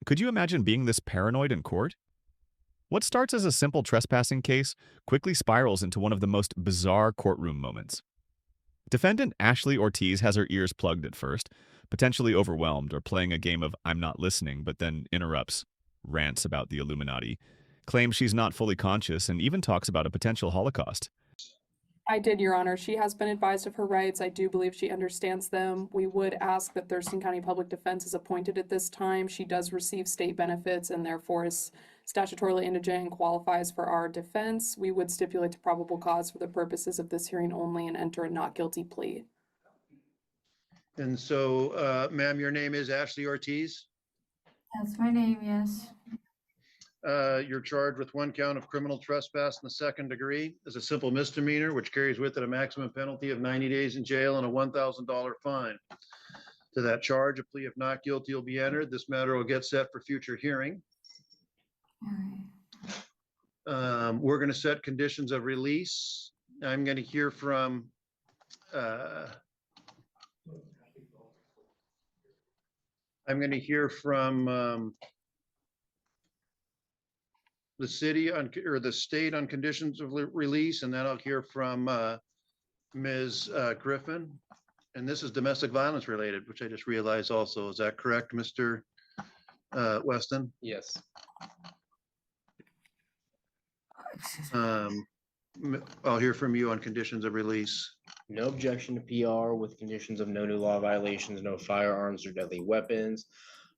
Could you imagine being this paranoid in court? What starts as a simple trespassing case quickly spirals into one of the most bizarre courtroom moments. Defendant Ashley Ortiz has her ears plugged at first, potentially overwhelmed or playing a game of I'm not listening, but then interrupts, rants about the Illuminati, claims she's not fully conscious, and even talks about a potential Holocaust. I did, Your Honor. She has been advised of her rights. I do believe she understands them. We would ask that Thurston County Public Defense is appointed at this time. She does receive state benefits and therefore is statutorily indigent and qualifies for our defense. We would stipulate to probable cause for the purposes of this hearing only and enter a not guilty plea. And so, ma'am, your name is Ashley Ortiz. That's my name, yes. You're charged with one count of criminal trespass in the second degree as a simple misdemeanor, which carries with it a maximum penalty of 90 days in jail and a $1,000 fine. To that charge, a plea of not guilty will be entered. This matter will get set for future hearing. All right. We're going to set conditions of release. I'm going to hear from the city on, or the state on conditions of release, and then I'll hear from Ms. Griffin. And this is domestic violence related, which I just realized also. Is that correct, Mr. Weston? Yes. I'll hear from you on conditions of release. No objection to PR with conditions of no new law violations, no firearms or deadly weapons,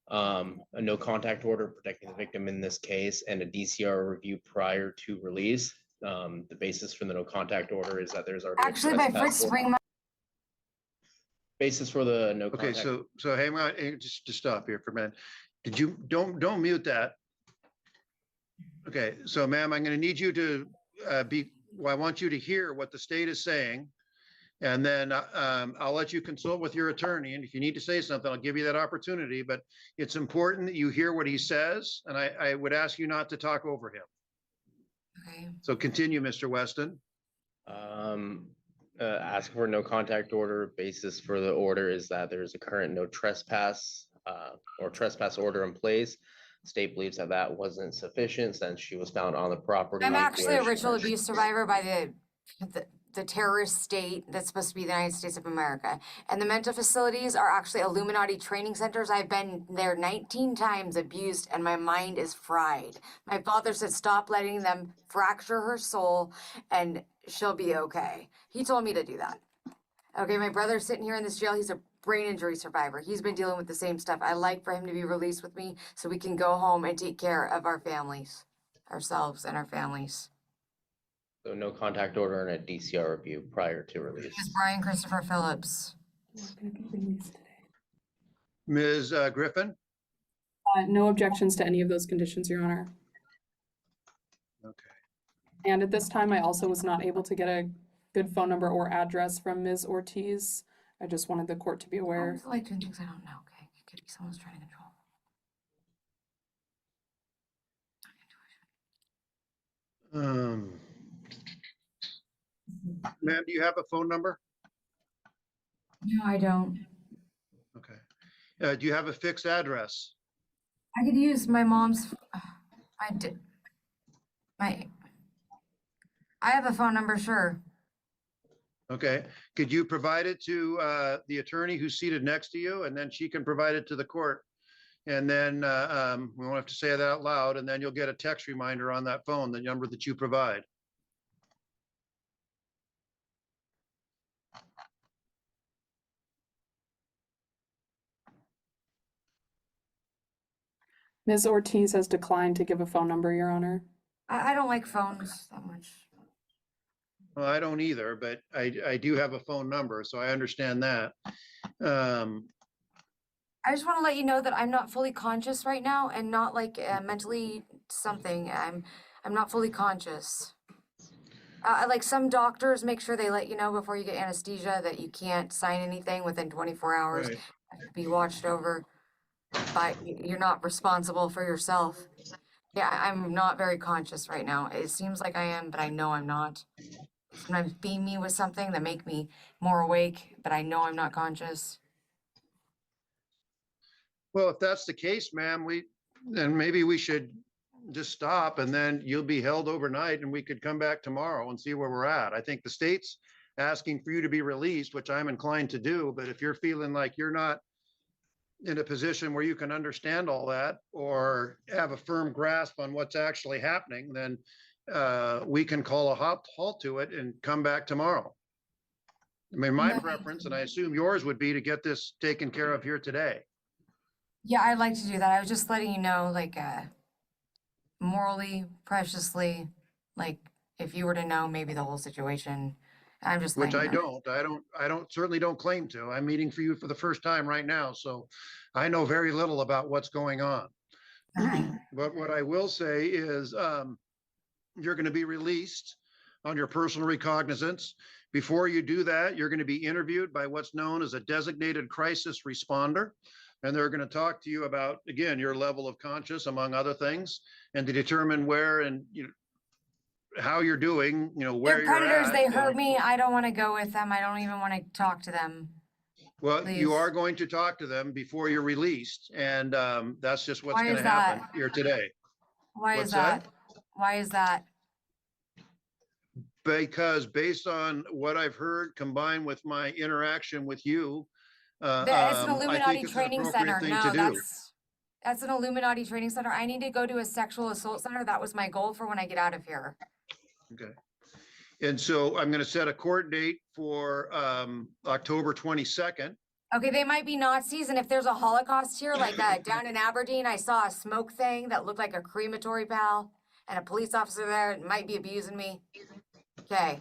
a no contact order protecting the victim in this case, and a DCR review prior to release. The basis for the no contact order is that there's already Actually, my first spring. Basis for the no Okay, contact. so hang on, just to stop here for a minute. Did you, don't mute that. Okay, so ma'am, I'm gonna need you to I want you to hear what the state is saying. And then I'll let you consult with your attorney. And if you need to say something, I'll give you that opportunity. But it's important that you hear what he says. And I would ask you not to talk over him. Okay. So continue, Mr. Weston. Ask for no contact order. Basis for the order is that there's a current no trespass or trespass order in place. State believes that that wasn't sufficient since she was found on the property. I'm actually a where ritual abuse survivor by the terrorist state that's supposed to be the United States of America. And the mental facilities are actually Illuminati training centers. I've been there 19 times, abused, and my mind is fried. My father said, stop letting them fracture her soul and she'll be okay. He told me to do that. Okay, my brother's sitting here in this jail. He's a brain injury survivor. He's been dealing with the same stuff. I like for him to be released with me so we can go home and take care of our families, ourselves and our families. So no contact order and a DCR review prior to release. It's Brian Christopher Phillips. Ms. Griffin? No objections to any of those conditions, Your Honor. Okay. And at this time, I also was not able to get a good phone number or address from Ms. Ortiz. I just wanted the court to be I aware. always like doing things I don't know, okay? It could be someone's trying to control. Ma'am, do you have a phone number? No, I don't. Okay. Do you have a fixed address? I could use my mom's, I did, I have a phone number, sure. Okay. Could you provide it to the attorney who's seated next to you, and then she can provide it to the court? And then we won't have to say that out loud, and then you'll get a text reminder on that phone, the number that you provide. Ms. Ortiz has declined to give a phone number, Your Honor. I don't like phones that much. Well, I don't either, but I do have a phone number, so I understand that. I just want to let you know that I'm not fully conscious right now and not like mentally something. I'm not fully conscious. Like some doctors make sure they let you know before you get anesthesia that you can't sign anything within 24 hours. Right. Be watched over, but you're not responsible for yourself. Yeah, I'm not very conscious right now. It seems like I am, but I know I'm not. Sometimes beam me with something that make me more awake, but I know I'm not conscious. Well, if that's the case, ma'am, then maybe we should just stop, and then you'll be held overnight and we could come back tomorrow and see where we're at. I think the state's asking for you to be released, which I'm inclined to do, but if you're feeling like you're not in a position where you can understand all that or have a firm grasp on what's actually happening, then we can call a halt to it and come back tomorrow. I mean, my No. preference, and I assume yours would be to get this taken care of here today. Yeah, I'd like to do that. I was just letting you know, like, morally, preciously, like, if you were to know maybe the whole situation, I'm just Which letting I you know. certainly don't claim to. I'm meeting for you for the first time right now, so I know very little about what's going on. Okay. But what I will say is, you're going to be released on your personal recognizance. Before you do that, you're going to be interviewed by what's known as a designated crisis responder. And they're going to talk to you about, again, your level of conscious, among other things, and to determine where and how you're doing, where They're you're predators, at. they and- hurt me. I don't want to go with them. I don't even want to talk to them. Well, Please. you are going to talk to them before you're released, and that's just what's Why going is to happen that? here today. Why What's is that? that? Why is that? Because based on what I've heard, combined with my interaction with you, It's an I Illuminati think it's an training center. appropriate thing No, to do. that's an Illuminati training center. I need to go to a sexual assault center. That was my goal for when I get out of here. Okay. And so I'm going to set a court date for October 22nd. Okay, they might be Nazis, and if there's a Holocaust here, like down in Aberdeen, I saw a smoke thing that looked like a crematory pal, and a police officer there might be abusing me. Okay.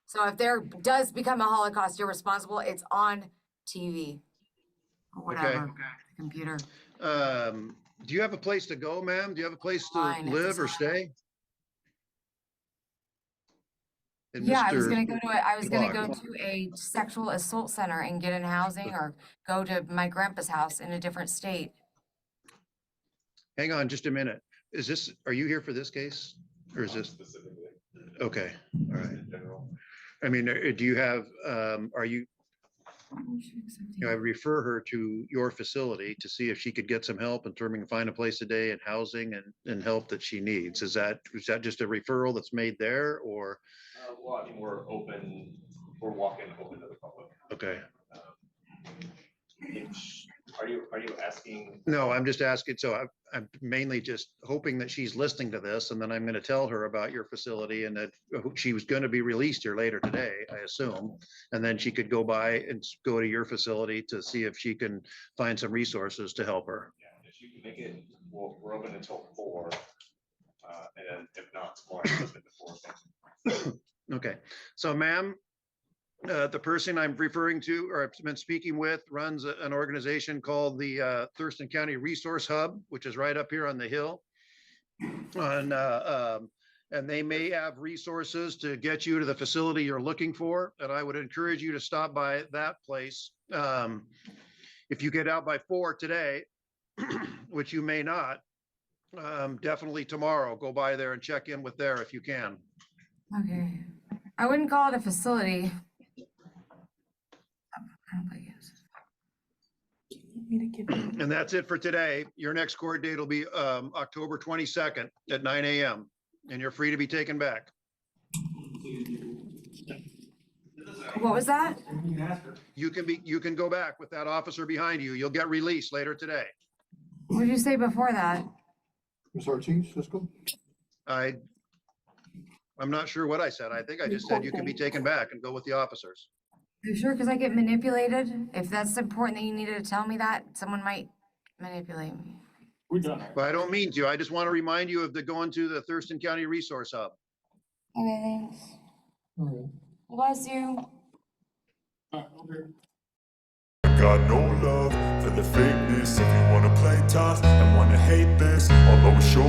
So if there does become a Holocaust, you're responsible. It's on TV or whatever, computer. Do you have a place to go, ma'am? Do you have a place to Fine, it's live or fine. stay? And Yeah, I was Mr. gonna go to I was gonna go Block. to a sexual assault center and get in housing, or go to my grandpa's house in a different state. Hang on just a minute. Are you here for this case? Or is this? Okay, all right. I mean, do you have, I refer her to your facility to see if she could get some help in terms of find a place today and housing and help that she needs. Is that just a referral that's made there, or? Well, I mean, we're walking open to the public. Okay. Are you asking? No, I'm just asking. So I'm mainly just hoping that she's listening to this, and then I'm going to tell her about your facility and that she was going to be released here later today, I assume. And then she could go by and go to your facility to see if she can find some resources to help her. Yeah, if you can make it, we're open until 4. And then if not, tomorrow, it's open to 4. Okay, so ma'am, the person I'm referring to or I've been speaking with runs an organization called the Thurston County Resource Hub, which is right up here on the hill. And they may have resources to get you to the facility you're looking for. And I would encourage you to stop by that place. If you get out by 4 today, which you may not, definitely tomorrow, go by there and check in with there if you can. Okay. I wouldn't call it a facility. And that's it for today. Your next court date will be October 22nd at 9 a.m. and you're free to be taken back. What was that? You can go back with that officer behind you. You'll get released later today. What did you say before that? Ms. Ortiz, Cisco? I'm not sure what I said. I think I just said you can be taken back and go with the officers. Are you sure? Because I get manipulated. If that's important that you needed to tell me that, someone might manipulate me. But I don't mean to. I just want to remind you of going to the Thurston County Resource Hub. Okay, thanks. Bless you. Got no love for the fakeness. If you wanna play tough and wanna hate this, I'll always show